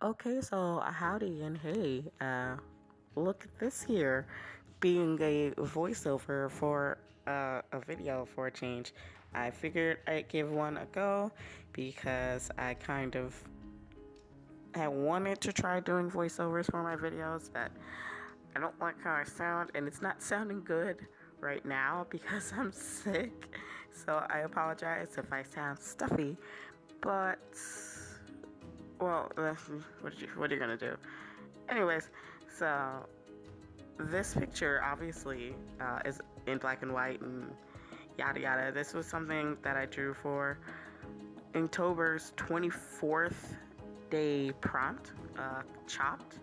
Okay, so howdy and hey, look at this here, being a voiceover for a video for a change. I figured I'd give one a go because I kind of had wanted to try doing voiceovers for my videos, but I don't like how I sound, and it's not sounding good right now because I'm sick. So I apologize if I sound stuffy, but well, what are you gonna do? Anyways, so this picture obviously is in black and white and yada yada. This was something that I drew for Inktober's 24th day prompt, chopped,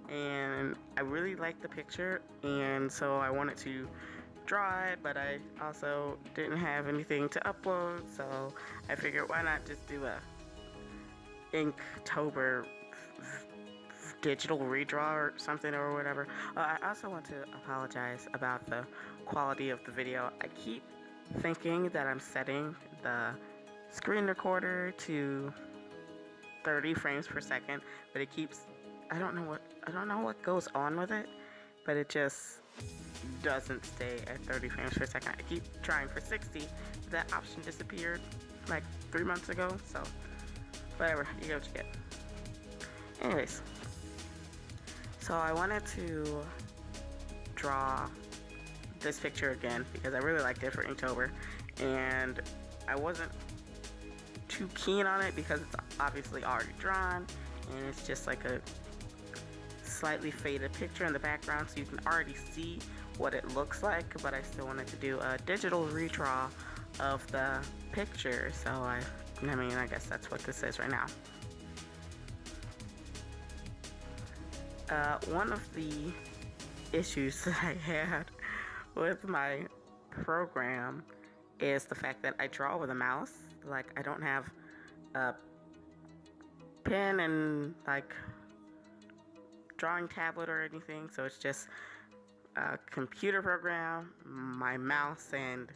and I really liked the picture, and so I wanted to draw it, but I also didn't have anything to upload, so I figured why not just do a Inktober digital redraw or something or whatever. I also want to apologize about the quality of the video. I keep thinking that I'm setting the screen recorder to 30 frames per second, but it keeps, I don't know what goes on with it, but it just doesn't stay at 30 frames per second. I keep trying for 60, but that option disappeared like 3 months ago, so whatever, you get what you get. Anyways, so I wanted to draw this picture again because I really liked it for Inktober, and I wasn't too keen on it because it's obviously already drawn, and it's just like a slightly faded picture in the background, so you can already see what it looks like, but I still wanted to do a digital redraw of the picture, so I guess that's what this is right now. One of the issues that I had with my program is the fact that I draw with a mouse. Like, I don't have a pen and like drawing tablet or anything, so it's just a computer program, my mouse, and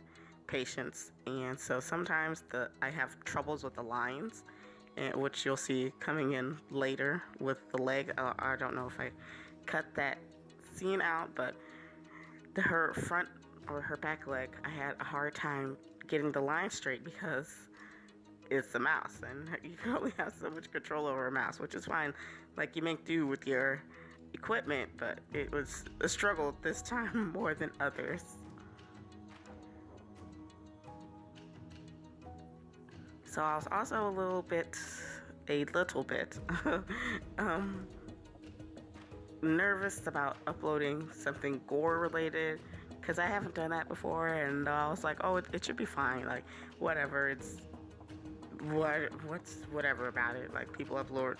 patience. And so sometimes I have troubles with the lines, which you'll see coming in later with the leg. I don't know if I cut that scene out, but her front or her back leg, I had a hard time getting the line straight because it's a mouse, and you can only have so much control over a mouse, which is fine. Like, you make do with your equipment, but it was a struggle this time more than others. So I was also a little bit nervous about uploading something Gore related because I haven't done that before, and I was like, oh, it should be fine, like whatever, it's what's whatever about it, like people upload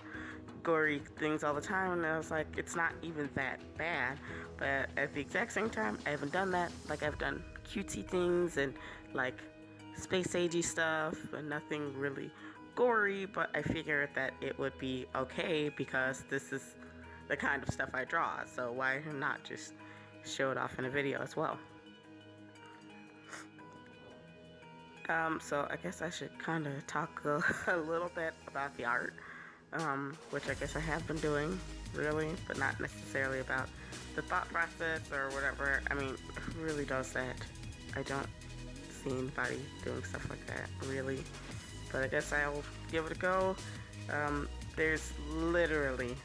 gory things all the time, and I was like, it's not even that bad. But at the exact same time, I haven't done that. Like, I've done cutesy things and like space agey stuff, but nothing really gory. But I figured that it would be okay because this is the kind of stuff I draw, so why not just show it off in a video as well? So I guess I should kind of talk a little bit about the art, which I guess I have been doing, really, but not necessarily about the thought process or whatever. I mean, who really does that? I don't see anybody doing stuff like that, really, but I guess I'll give it a go. There's literally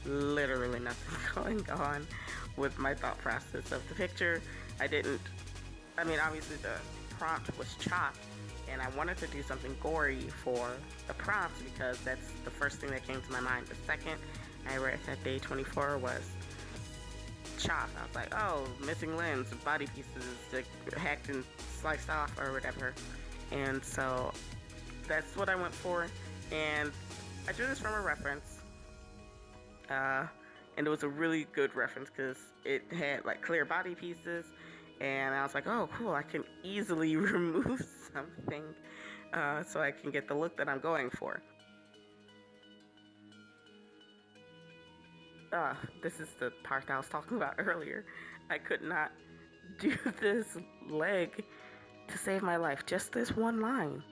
nothing going on with my thought process of the picture. Obviously the prompt was chopped, and I wanted to do something gory for the prompt because that's the first thing that came to my mind. The second I read that day 24 was chopped, I was like, oh, missing limbs, body pieces like hacked and sliced off or whatever. And so that's what I went for, and I drew this from a reference, and it was a really good reference because it had like clear body pieces, and I was like, oh cool, I can easily remove something so I can get the look that I'm going for. This is the part that I was talking about earlier. I could not do this leg to save my life. Just this one line.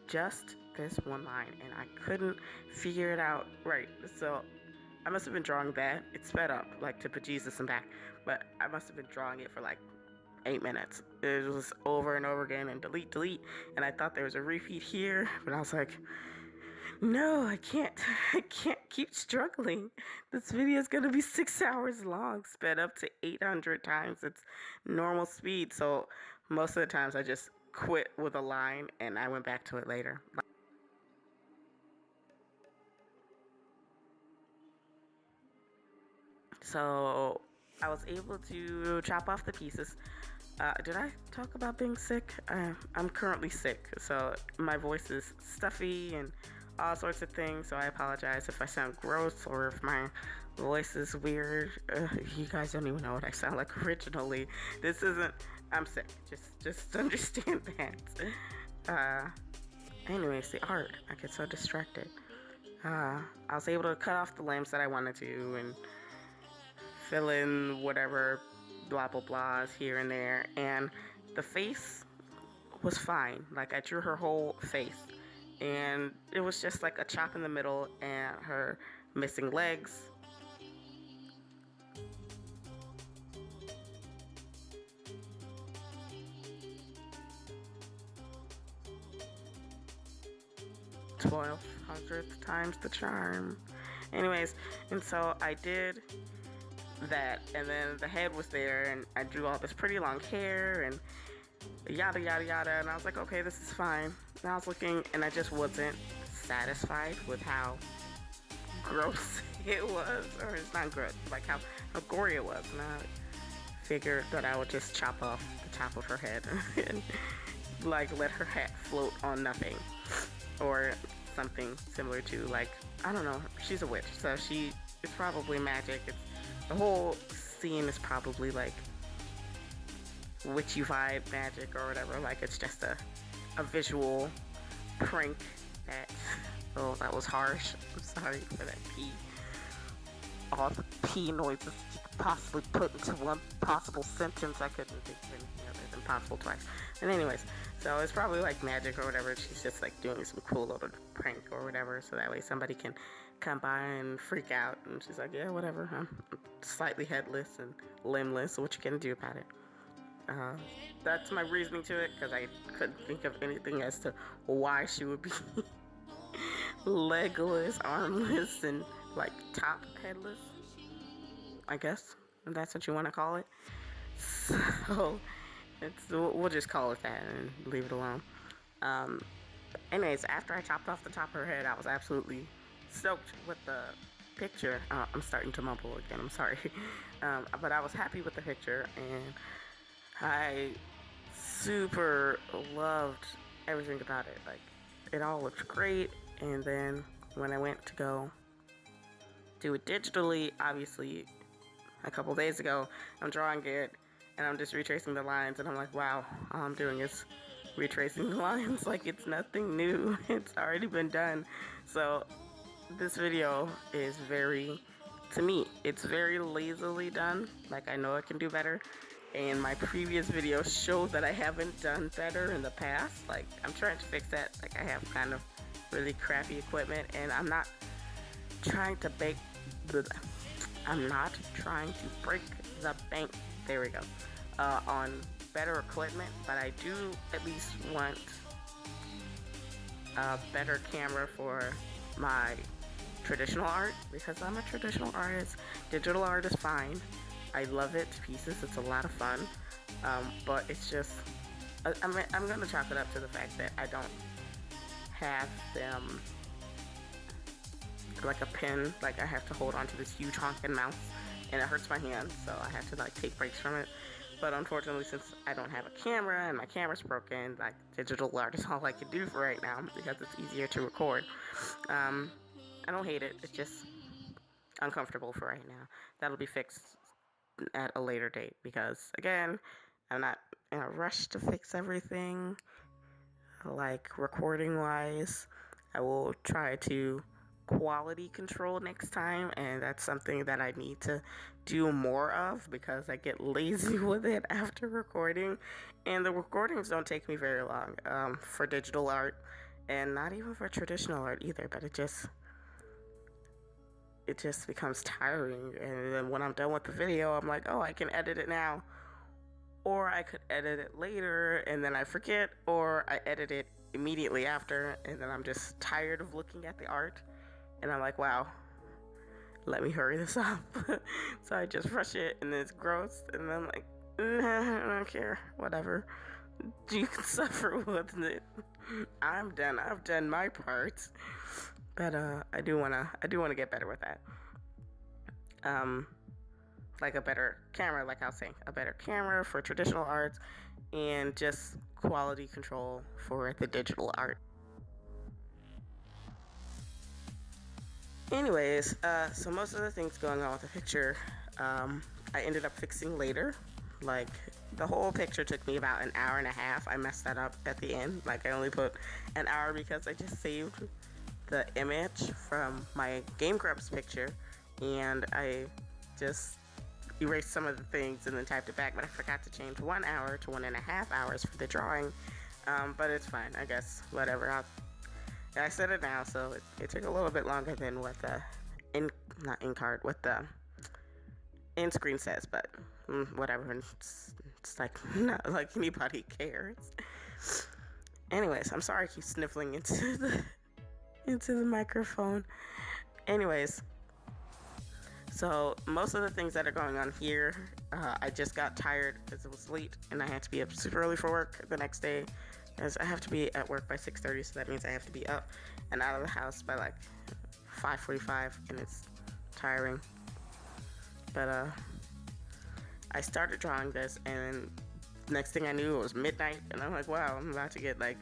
Just this one line and I couldn't figure it out right. So I must have been drawing that. It sped up like to bejesus and back, but I must have been drawing it for like 8 minutes. It was over and over again and delete, delete. And I thought there was a repeat here, but I was like, no, I can't. I can't keep struggling. This video is going to be 6 hours long, sped up to 800 times its normal speed. So most of the times I just quit with a line and I went back to it later. So I was able to chop off the pieces. Did I talk about being sick? I'm currently sick, so my voice is stuffy and all sorts of things, so I apologize if I sound gross or if my voice is weird. You guys don't even know what I sound like originally. This isn't, I'm sick, just understand that. Anyways, the art, I get so distracted. I was able to cut off the limbs that I wanted to and fill in whatever blah blah blahs here and there, and the face was fine. Like, I drew her whole face and it was just like a chop in the middle and her missing legs. Twelve hundredth times the charm. Anyways, and so I did that, and then the head was there, and I drew all this pretty long hair and yada yada yada, and I was like, okay, this is fine. And I was looking and I just wasn't satisfied with how gross it was, or it's not gross, like how gory it was, and I figured that I would just chop off the top of her head and like let her head float on nothing, or something similar to, like, I don't know, she's a witch, so it's probably magic. The whole scene is probably like witchy vibe magic or whatever. Like, it's just a visual prank that, oh, that was harsh. I'm sorry for that P. All the P noises you could possibly put into one possible sentence. I couldn't think of anything other than possible twice. And anyways, so it's probably like magic or whatever. She's just like doing some cool little prank or whatever, so that way somebody can come by and freak out. And she's like, yeah, whatever, I'm slightly headless and limbless, so what you gonna do about it? That's my reasoning to it, because I couldn't think of anything as to why she would be legless, armless, and like top headless, I guess, if that's what you want to call it. So we'll just call it that and leave it alone. Anyways, after I chopped off the top of her head, I was absolutely stoked with the picture. I'm starting to mumble again, I'm sorry. But I was happy with the picture, and I super loved everything about it. Like, it all looked great. And then when I went to go do it digitally, obviously a couple days ago, I'm drawing it and I'm just retracing the lines, and I'm like, wow, all I'm doing is retracing the lines like it's nothing new. It's already been done. So this video is to me, it's very lazily done. Like, I know I can do better, and my previous videos show that I haven't done better in the past. Like, I'm trying to fix that. Like, I have kind of really crappy equipment, and I'm not trying to break the bank, there we go, on better equipment, but I do at least want a better camera for my traditional art, because I'm a traditional artist. Digital art is fine. I love it to pieces. It's a lot of fun. But it's just, I'm going to chalk it up to the fact that I don't have them like a pen. Like, I have to hold on to this huge honking mouse, and it hurts my hands, so I have to like take breaks from it. But unfortunately, since I don't have a camera and my camera's broken, like, digital art is all I can do for right now, because it's easier to record. I don't hate it. It's just uncomfortable for right now. That'll be fixed at a later date, because again, I'm not in a rush to fix everything. Like, recording wise, I will try to quality control next time, and that's something that I need to do more of, because I get lazy with it after recording, and the recordings don't take me very long for digital art. and not even for traditional art either, but it just becomes tiring. And then when I'm done with the video, I'm like, oh, I can edit it now, or I could edit it later and then I forget, or I edit it immediately after and then I'm just tired of looking at the art and I'm like, wow, let me hurry this up. So I just rush it and then it's gross and then I'm like, nah, I don't care, whatever, you can suffer with it. I'm done. I've done my part. But I do wanna get better with that. Like a better camera, like I was saying, a better camera for traditional arts, and just quality control for the digital art. Anyways, so most of the things going on with the picture, I ended up fixing later. Like, the whole picture took me about an hour and a half. I messed that up at the end. Like, I only put an hour because I just saved the image from my Game Grumps picture, and I just erased some of the things and then typed it back, but I forgot to change 1 hour to 1.5 hours for the drawing. But it's fine, I guess, whatever. I said it now, so it took a little bit longer than what the what the end screen says, but whatever. It's like, not like anybody cares. Anyways, I'm sorry I keep sniffling into the microphone. Anyways, so most of the things that are going on here, I just got tired because it was late and I had to be up super early for work the next day, as I have to be at work by 6:30, so that means I have to be up and out of the house by like 5:45, and it's tiring. But I started drawing this, and next thing I knew, it was midnight, and I'm like, wow, I'm about to get like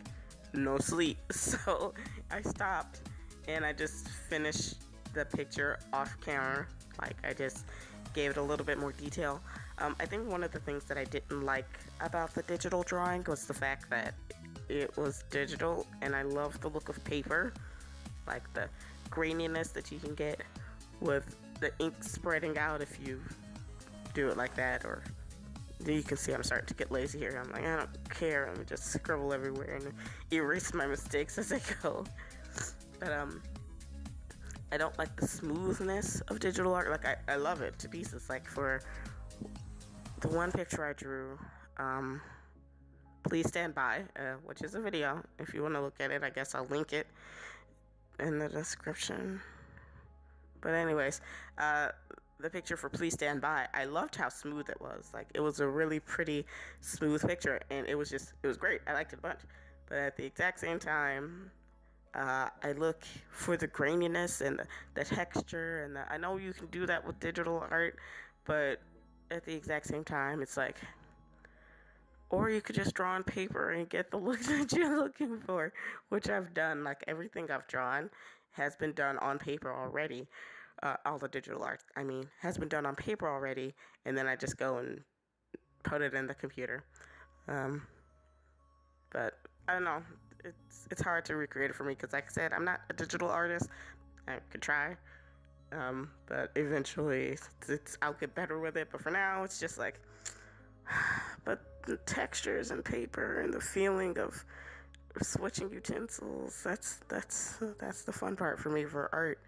no sleep. So I stopped and I just finished the picture off camera. Like, I just gave it a little bit more detail. I think one of the things that I didn't like about the digital drawing was the fact that it was digital, and I love the look of paper, like the graininess that you can get with the ink spreading out if you do it like that. Or you can see I'm starting to get lazy here. I'm like, I don't care, let me just scribble everywhere and erase my mistakes as I go. But I don't like the smoothness of digital art. Like, I love it to pieces. Like, for the one picture I drew, Please Stand By, which is a video. If you want to look at it, I guess I'll link it in the description. But anyways, the picture for Please Stand By, I loved how smooth it was. Like, it was a really pretty, smooth picture, and it was great. I liked it a bunch. But at the exact same time, I look for the graininess and the texture, and I know you can do that with digital art, but at the exact same time, it's like, or you could just draw on paper and get the look that you're looking for, which I've done. Like, everything I've drawn has been done on paper already. All the digital art, I mean, has been done on paper already, and then I just go and put it in the computer. But I don't know. It's hard to recreate it for me because, like I said, I'm not a digital artist. I could try, but eventually I'll get better with it. But for now, it's just like, but the textures and paper and the feeling of switching utensils, that's the fun part for me for art.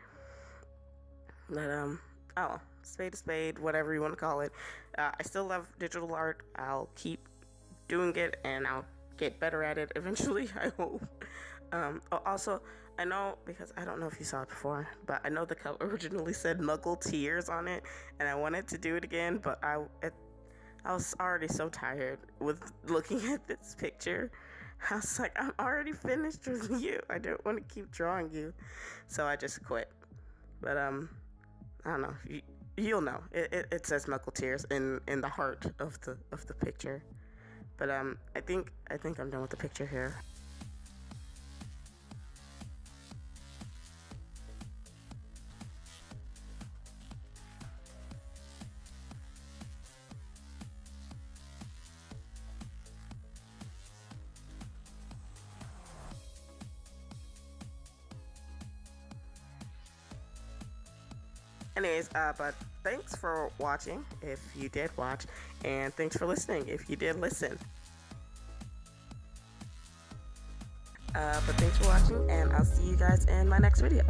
But spade to spade, whatever you want to call it. I still love digital art. I'll keep doing it, and I'll get better at it eventually, I hope. Also, I know, because I don't know if you saw it before, but I know the cover originally said Muggle Tears on it, and I wanted to do it again, but I was already so tired with looking at this picture. I was like, I'm already finished with you. I don't want to keep drawing you. So I just quit. But I don't know. You'll know. It says Muggle Tears in the heart of the picture. But I think I'm done with the picture here. Anyways, but thanks for watching if you did watch, and thanks for listening if you did listen. But thanks for watching, and I'll see you guys in my next video.